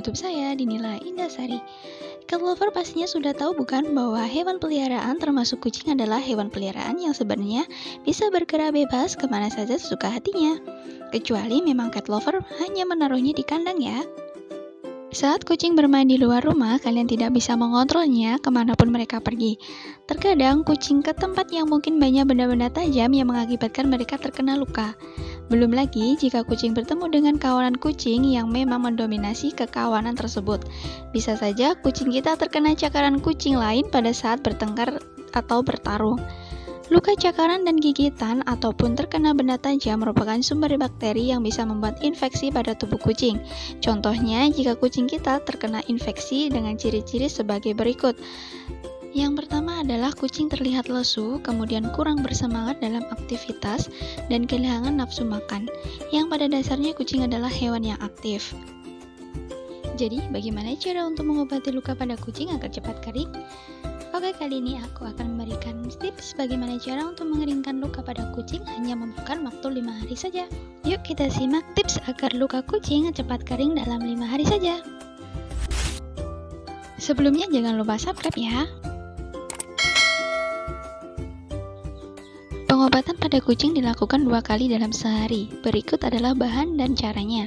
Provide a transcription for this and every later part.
YouTube saya, Dinila Indasari. Cat lover pastinya sudah tahu bukan bahwa hewan peliharaan termasuk kucing adalah hewan peliharaan yang sebenarnya bisa bergerak bebas kemana saja sesuka hatinya. Kecuali memang cat lover hanya menaruhnya di kandang ya. Saat kucing bermain di luar rumah, kalian tidak bisa mengontrolnya kemanapun mereka pergi. Terkadang kucing ke tempat yang mungkin banyak benda-benda tajam yang mengakibatkan mereka terkena luka. Belum lagi jika kucing bertemu dengan kawanan kucing yang memang mendominasi ke kawanan tersebut. Bisa saja kucing kita terkena cakaran kucing lain pada saat bertengkar atau bertarung. Luka cakaran dan gigitan ataupun terkena benda tajam merupakan sumber bakteri yang bisa membuat infeksi pada tubuh kucing. Contohnya, jika kucing kita terkena infeksi dengan ciri-ciri sebagai berikut. Yang pertama adalah kucing terlihat lesu, kemudian kurang bersemangat dalam aktivitas, dan kehilangan nafsu makan. Yang pada dasarnya kucing adalah hewan yang aktif. Jadi, bagaimana cara untuk mengobati luka pada kucing agar cepat kering? Oke, kali ini aku akan memberikan tips bagaimana cara untuk mengeringkan luka pada kucing hanya membutuhkan waktu 5 hari saja. Yuk kita simak tips agar luka kucing cepat kering dalam 5 hari saja. Sebelumnya jangan lupa subscribe ya. Pengobatan pada kucing dilakukan 2 kali dalam sehari. Berikut adalah bahan dan caranya.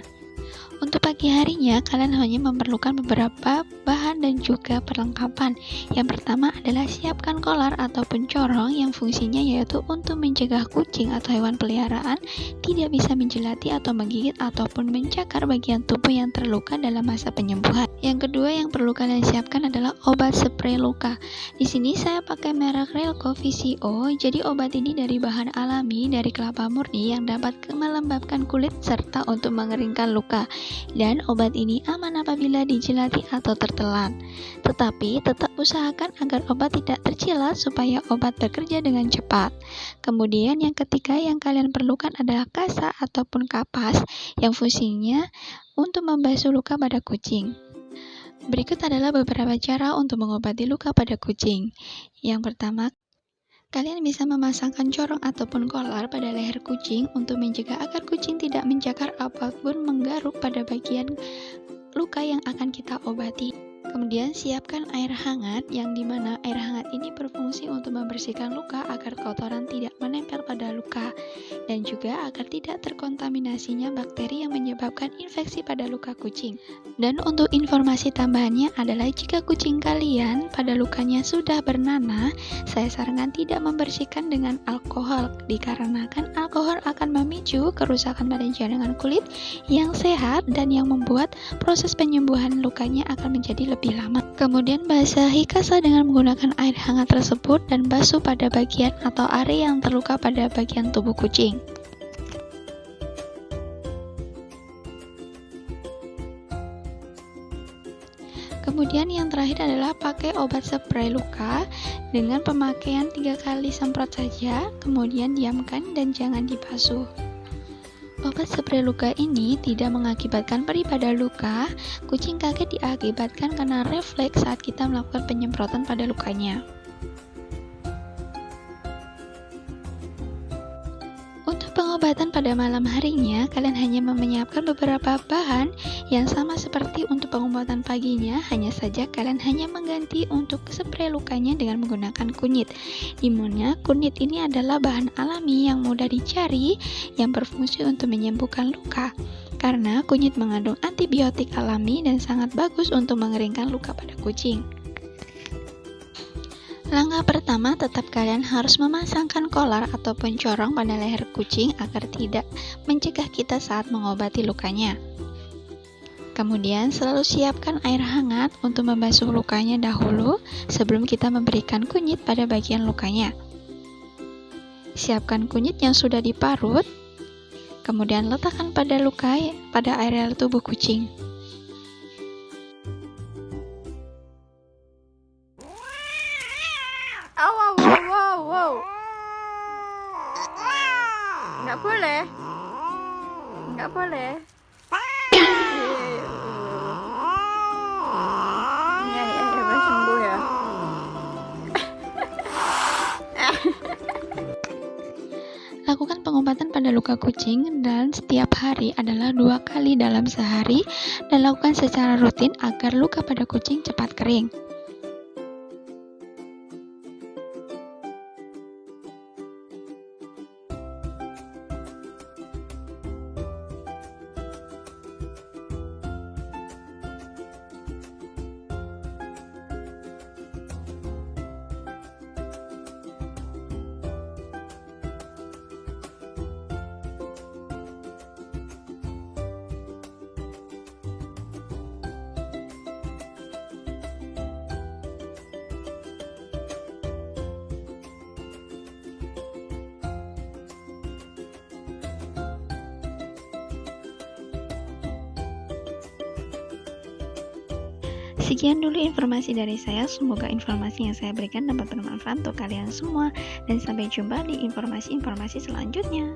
Untuk pagi harinya, kalian hanya memerlukan beberapa bahan dan juga perlengkapan. Yang pertama adalah siapkan kolar ataupun corong yang fungsinya yaitu untuk mencegah kucing atau hewan peliharaan tidak bisa menjilati atau menggigit ataupun mencakar bagian tubuh yang terluka dalam masa penyembuhan. Yang kedua yang perlu kalian siapkan adalah obat spray luka. Di sini saya pakai merek Relco VCO. Jadi obat ini dari bahan alami dari kelapa murni yang dapat melembabkan kulit serta untuk mengeringkan luka. Dan obat ini aman apabila dijilati atau tertelan. Tetapi tetap usahakan agar obat tidak tercilat supaya obat bekerja dengan cepat. Kemudian yang ketiga yang kalian perlukan adalah kasa ataupun kapas yang fungsinya untuk membasuh luka pada kucing. Berikut adalah beberapa cara untuk mengobati luka pada kucing. Yang pertama, kalian bisa memasangkan corong ataupun kolar pada leher kucing untuk mencegah agar kucing tidak mencakar apapun menggaruk pada bagian luka yang akan kita obati. Kemudian siapkan air hangat yang dimana air hangat ini berfungsi untuk membersihkan luka agar kotoran tidak menempel pada luka dan juga agar tidak terkontaminasinya bakteri yang menyebabkan infeksi pada luka kucing. Dan untuk informasi tambahannya adalah jika kucing kalian pada lukanya sudah bernanah, saya sarankan tidak membersihkan dengan alkohol dikarenakan alkohol akan memicu kerusakan pada jaringan kulit yang sehat dan yang membuat proses penyembuhan lukanya akan menjadi lebih lama. Kemudian basahi kasa dengan menggunakan air hangat tersebut dan basuh pada bagian atau area yang terluka pada bagian tubuh kucing. Kemudian yang terakhir adalah pakai obat spray luka dengan pemakaian 3 kali semprot saja, kemudian diamkan dan jangan dibasuh. Obat spray luka ini tidak mengakibatkan perih pada luka, kucing kaget diakibatkan karena refleks saat kita melakukan penyemprotan pada lukanya. Untuk pengobatan pada malam harinya, kalian hanya menyiapkan beberapa bahan yang sama seperti untuk pengobatan paginya, hanya saja kalian hanya mengganti untuk spray lukanya dengan menggunakan kunyit. Dimana kunyit ini adalah bahan alami yang mudah dicari yang berfungsi untuk menyembuhkan luka. Karena kunyit mengandung antibiotik alami dan sangat bagus untuk mengeringkan luka pada kucing. Langkah pertama, tetap kalian harus memasangkan kolar ataupun corong pada leher kucing agar tidak mencegah kita saat mengobati lukanya. Kemudian selalu siapkan air hangat untuk membasuh lukanya dahulu sebelum kita memberikan kunyit pada bagian lukanya. Siapkan kunyit yang sudah diparut, kemudian letakkan pada luka pada area tubuh kucing. Wow. Nggak boleh. Ya, sembuh ya. Lakukan pengobatan pada luka kucing dan setiap hari adalah 2 kali dalam sehari dan lakukan secara rutin agar luka pada kucing cepat kering. Sekian dulu informasi dari saya, semoga informasi yang saya berikan dapat bermanfaat untuk kalian semua dan sampai jumpa di informasi-informasi selanjutnya.